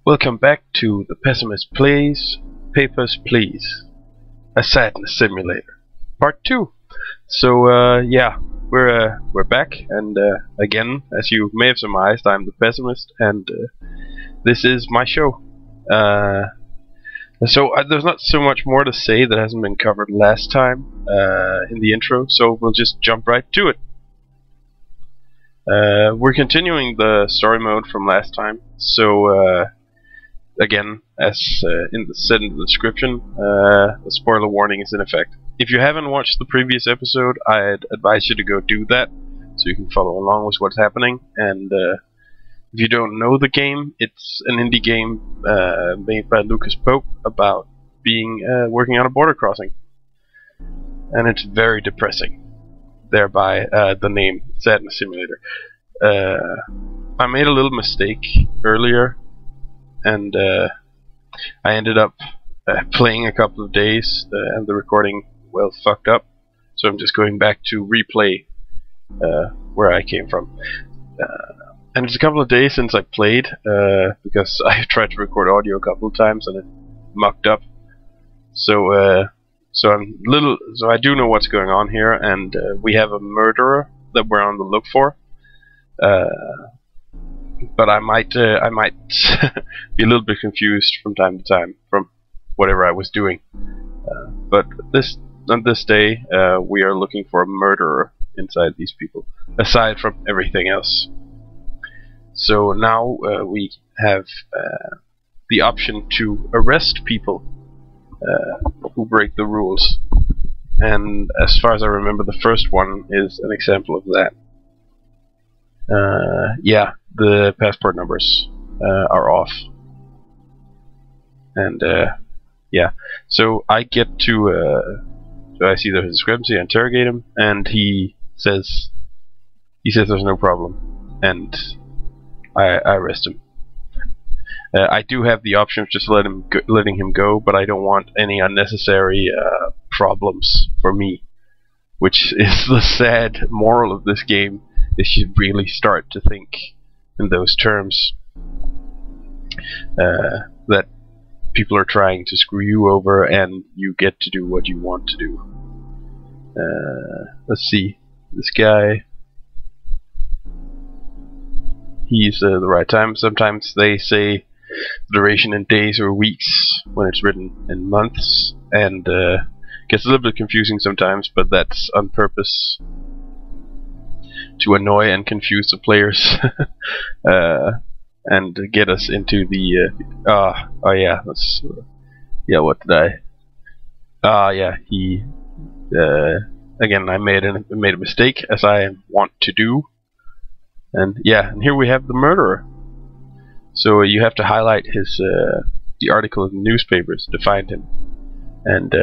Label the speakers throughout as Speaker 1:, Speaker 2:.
Speaker 1: Welcome back to the Pessimist Plays Papers, Please, a sadness simulator, part 2. So yeah, we're back, and again, as you may have surmised, I'm the Pessimist, and this is my show. There's not so much more to say that hasn't been covered last time in the intro, so we'll just jump right to it. We're continuing the story mode from last time, so again, as said in the description, the spoiler warning is in effect. If you haven't watched the previous episode, I'd advise you to go do that, so you can follow along with what's happening. And if you don't know the game, it's an indie game made by Lucas Pope about being working on a border crossing, and it's very depressing. Thereby, the name Sadness Simulator. I made a little mistake earlier, and I ended up playing a couple of days, and the recording fucked up. So I'm just going back to replay where I came from. And it's a couple of days since I played, because I tried to record audio a couple of times and it mucked up. So I do know what's going on here, and we have a murderer that we're on the look for. But I might be a little bit confused from time to time from whatever I was doing. But on this day, we are looking for a murderer inside these people, aside from everything else. So now we have the option to arrest people who break the rules. And as far as I remember, the first one is an example of that. Yeah, the passport numbers are off. And yeah, so I get to so I see there's a discrepancy, I interrogate him, and he says there's no problem, and I arrest him. I do have the option of just letting him go, but I don't want any unnecessary problems for me, which is the sad moral of this game. Is you really start to think in those terms, that people are trying to screw you over, and you get to do what you want to do. Let's see, this guy. He's the right time. Sometimes they say duration in days or weeks when it's written in months, and gets a little bit confusing sometimes, but that's on purpose to annoy and confuse the players. And get us into the oh yeah, let's yeah, what did I yeah, he again, I made a mistake, as I want to do. And yeah, and here we have the murderer. So you have to highlight his the article in the newspapers to find him, and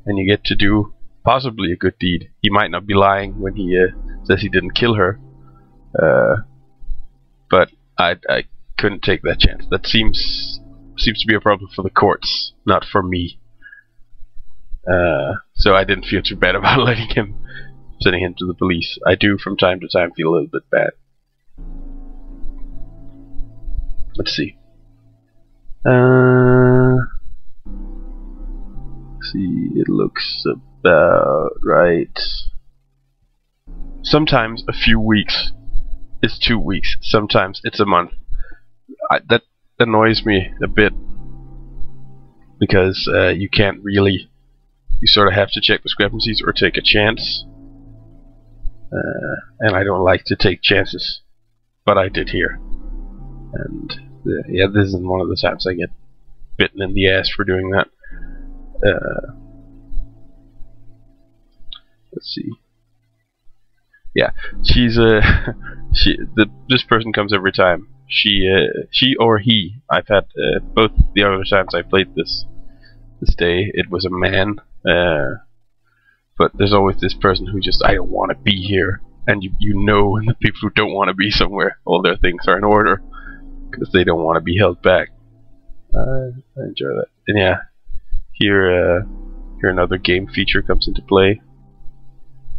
Speaker 1: you get to do possibly a good deed. He might not be lying when he says he didn't kill her, but I couldn't take that chance. That seems to be a problem for the courts, not for me. So I didn't feel too bad about sending him to the police. I do from time to time feel a little bit bad. Let's see. See, it looks about right. Sometimes a few weeks is 2 weeks. Sometimes it's a month. That annoys me a bit, because you can't really. You sort of have to check discrepancies or take a chance. And I don't like to take chances, but I did here. And yeah, this is one of the times I get bitten in the ass for doing that. Let's see. Yeah, she's this person comes every time. She or he. I've had both the other times I played this day. It was a man. But there's always this person who just, I don't want to be here, and you know when the people who don't want to be somewhere, all their things are in order, because they don't want to be held back. I enjoy that. And yeah, here another game feature comes into play.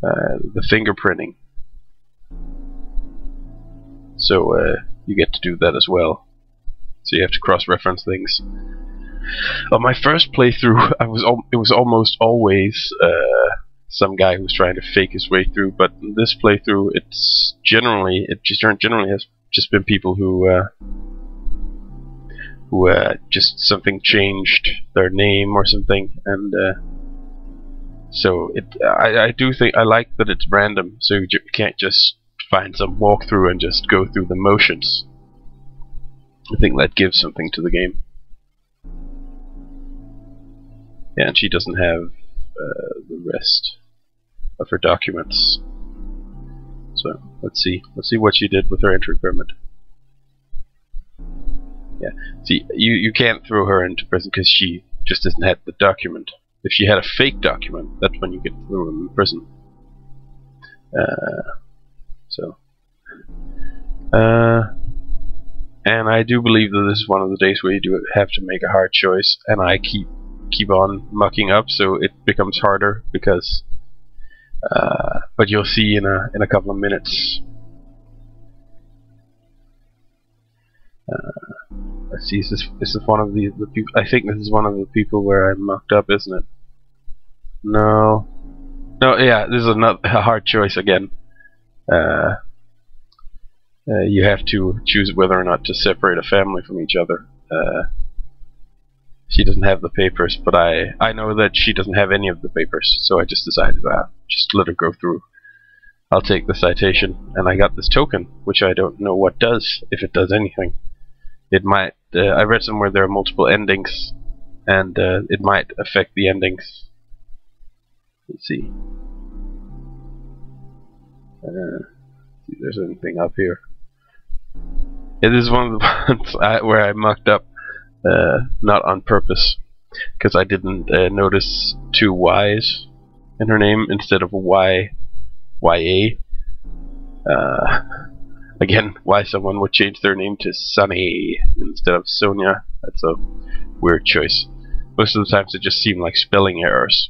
Speaker 1: The fingerprinting. So you get to do that as well. So so you have to cross-reference things. On my first playthrough, it was almost always some guy who's trying to fake his way through, but in this playthrough, it generally has just been people who just something changed their name or something, and so I do think I like that it's random, so you can't just find some walkthrough and just go through the motions. I think that gives something to the game. Yeah, and she doesn't have the rest of her documents. So let's see what she did with her entry permit. Yeah, see, you can't throw her into prison because she just doesn't have the document. If she had a fake document, that's when you could throw her in prison. And I do believe that this is one of the days where you do have to make a hard choice, and I keep on mucking up, so it becomes harder because. But you'll see in a couple of minutes. Let's see. This is one of the people. I think this is one of the people where I mucked up, isn't it? No. Yeah, this is a hard choice again. You have to choose whether or not to separate a family from each other. She doesn't have the papers, but I know that she doesn't have any of the papers, so I just decided just let her go through. I'll take the citation, and I got this token, which I don't know what does, if it does anything. It might. I read somewhere there are multiple endings, and it might affect the endings. Let's see. See if there's anything up here. It is one of the ones where I mucked up, not on purpose, because I didn't notice two Y's in her name instead of a YA. Again, why someone would change their name to Sunny instead of Sonia, that's a weird choice. Most of the times it just seemed like spelling errors.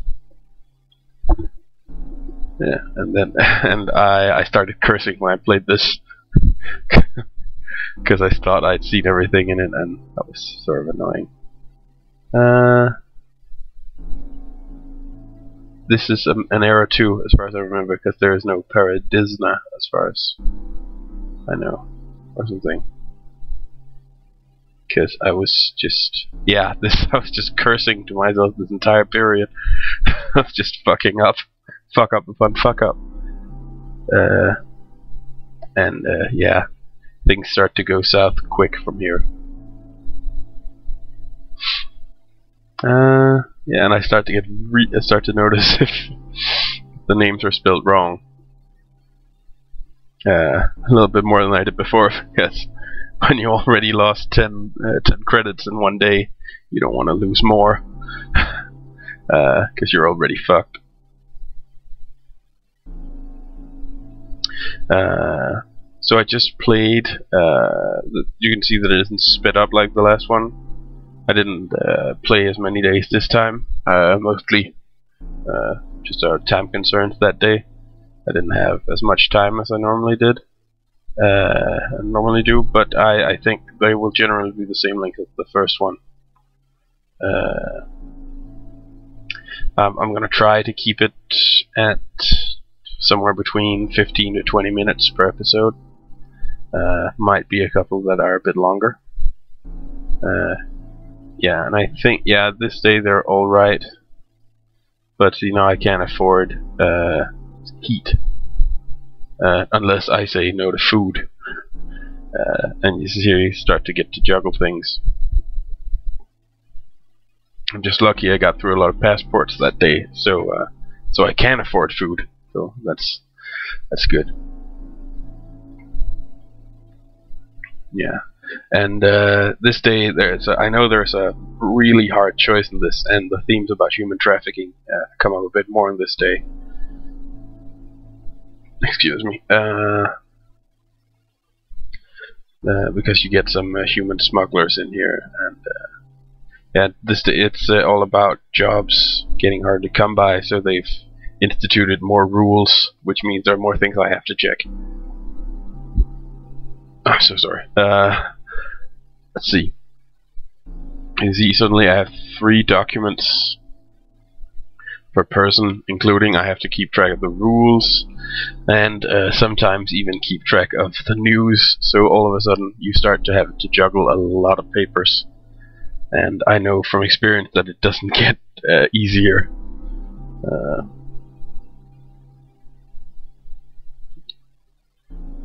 Speaker 1: Yeah, and I started cursing when I played this because I thought I'd seen everything in it, and that was sort of annoying. This is an error too, as far as I remember, because there is no paradisna, as far as I know, or something. Because I was just, I was just cursing to myself this entire period. I was just fucking up. Fuck up upon fuck up. Yeah, things start to go south quick from here. Yeah, and I start to notice if the names are spelled wrong. A little bit more than I did before, because when you already lost 10 credits in one day, you don't want to lose more, because you're already fucked. So I just played. You can see that it isn't sped up like the last one. I didn't play as many days this time. Mostly just our time concerns that day. I didn't have as much time as I normally did. But I think they will generally be the same length as the first one. I'm gonna try to keep it at somewhere between 15 to 20 minutes per episode. Might be a couple that are a bit longer. Yeah, and I think this day they're all right. But I can't afford heat unless I say no to food. And here you start to get to juggle things. I'm just lucky I got through a lot of passports that day, so I can afford food. So that's good. Yeah, and this day I know there's a really hard choice in this, and the themes about human trafficking come up a bit more in this day. Excuse me. Because you get some human smugglers in here, and this day it's all about jobs getting hard to come by, so they've instituted more rules, which means there are more things I have to check. I'm so sorry. Let's see. You see, suddenly I have 3 documents per person, including I have to keep track of the rules, and sometimes even keep track of the news. So all of a sudden you start to have to juggle a lot of papers, and I know from experience that it doesn't get easier.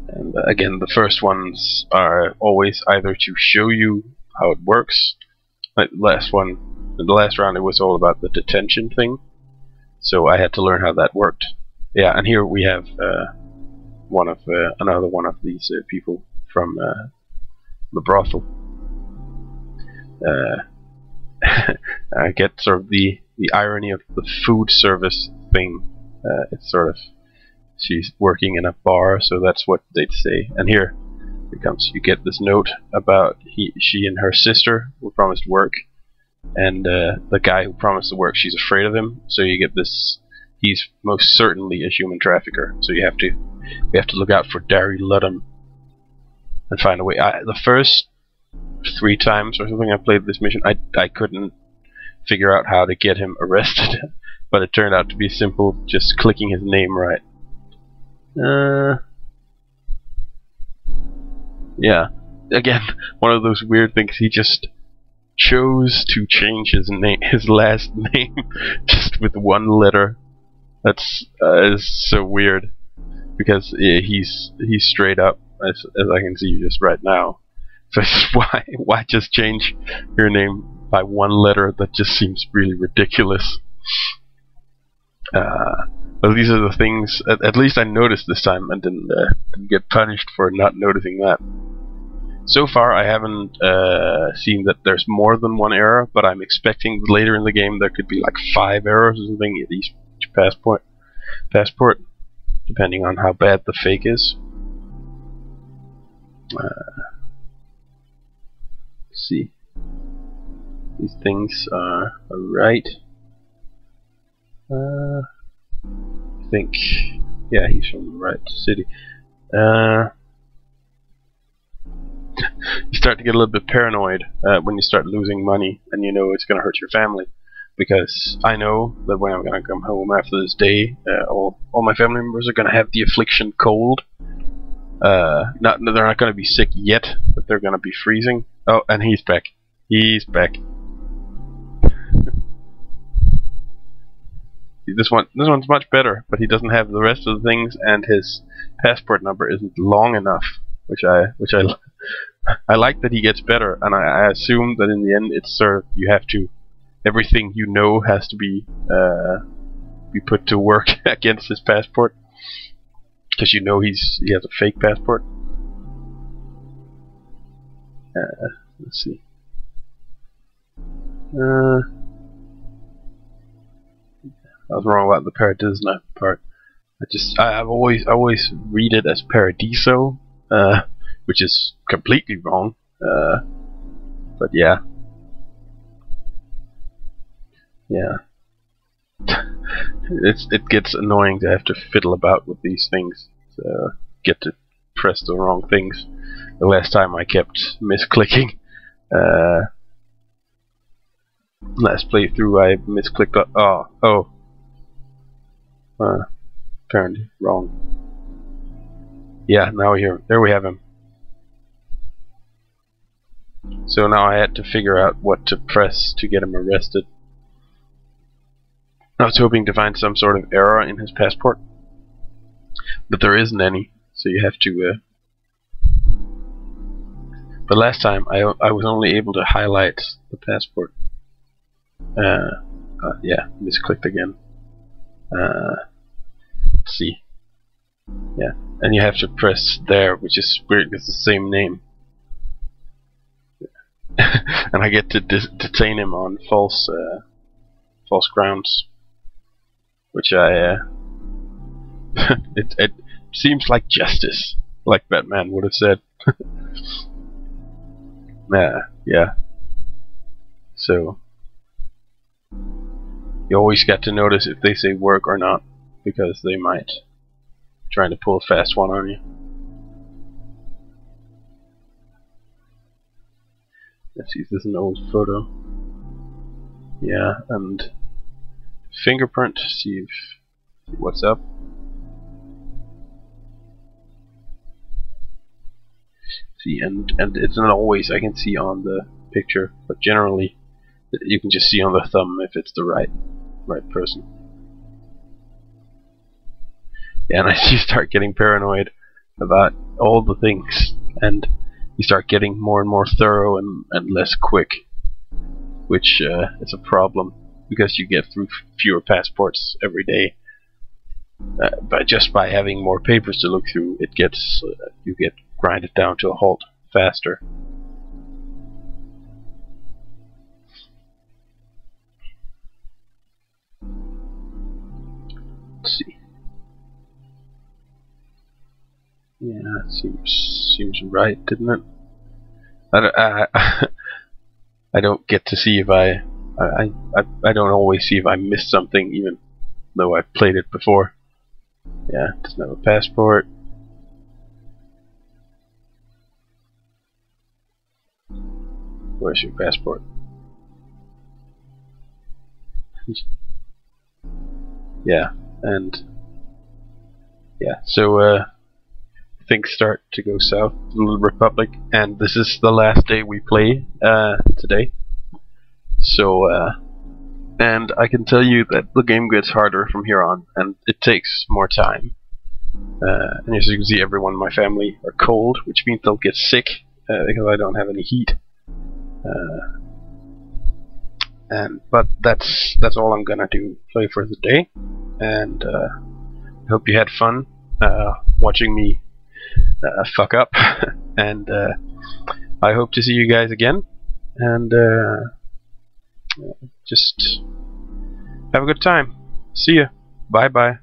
Speaker 1: And again, the first ones are always either to show you how it works. Like the last round, it was all about the detention thing, so I had to learn how that worked. Yeah, and here we have another one of these people from the brothel. I get sort of the irony of the food service thing. It's sort of, she's working in a bar, so that's what they'd say. And here it comes. You get this note about she and her sister were promised work, and the guy who promised the work, she's afraid of him. So you get this. He's most certainly a human trafficker. So we have to look out for Dari Ludham and find a way. The first 3 times or something I played this mission, I couldn't figure out how to get him arrested, but it turned out to be simple, just clicking his name right. Yeah, again, one of those weird things. He just chose to change his last name, just with 1 letter. That's is so weird, because he's straight up, as I can see just right now. So why just change your name by 1 letter? That just seems really ridiculous. But these are the things, at least I noticed this time, and didn't get punished for not noticing that. So far I haven't seen that there's more than 1 error, but I'm expecting later in the game there could be like 5 errors or something at each passport, depending on how bad the fake is. Let's see. These things are right. I think, yeah, he's from the right city. You start to get a little bit paranoid when you start losing money, and you know it's going to hurt your family. Because I know that when I'm going to come home after this day, all my family members are going to have the affliction cold. They're not going to be sick yet, but they're going to be freezing. Oh, and he's back. He's back. This one's much better, but he doesn't have the rest of the things, and his passport number isn't long enough, which I like that he gets better, and I assume that in the end it's sort of, you have to, everything you know has to be put to work against his passport, because you know he has a fake passport. Let's see. I was wrong about the Paradisna part. I always read it as Paradiso, which is completely wrong. But yeah, it gets annoying to have to fiddle about with these things. So get to press the wrong things. The last time I kept misclicking. Last playthrough I misclicked. Apparently wrong. Yeah, now there we have him. So now I had to figure out what to press to get him arrested. I was hoping to find some sort of error in his passport, but there isn't any, so you have to but last time I was only able to highlight the passport. Yeah, misclicked again. Let's see. Yeah, and you have to press there, which is weird because it's the same name. And I get to detain him on false grounds, which it seems like justice, like Batman would have said. Yeah. So you always got to notice if they say work or not, because they might trying to pull a fast one on you. Let's see if this is an old photo. Yeah, and fingerprint, see what's up. See, and it's not always I can see on the picture, but generally you can just see on the thumb if it's the right person. Yeah, and you start getting paranoid about all the things, and you start getting more and more thorough and less quick, which is a problem because you get through fewer passports every day. But just by having more papers to look through, it gets you get grinded down to a halt faster. Let's see. Yeah, seems right, didn't it? I don't get to see if I don't always see if I missed something, even though I've played it before. Yeah, doesn't have a passport. Where's your passport? Yeah, and yeah, so things start to go south, Little Republic, and this is the last day we play today. So, and I can tell you that the game gets harder from here on, and it takes more time. And as you can see, everyone in my family are cold, which means they'll get sick because I don't have any heat. But that's all I'm gonna do. Play for the day, and I hope you had fun watching me fuck up. And I hope to see you guys again. And just have a good time. See ya. Bye bye.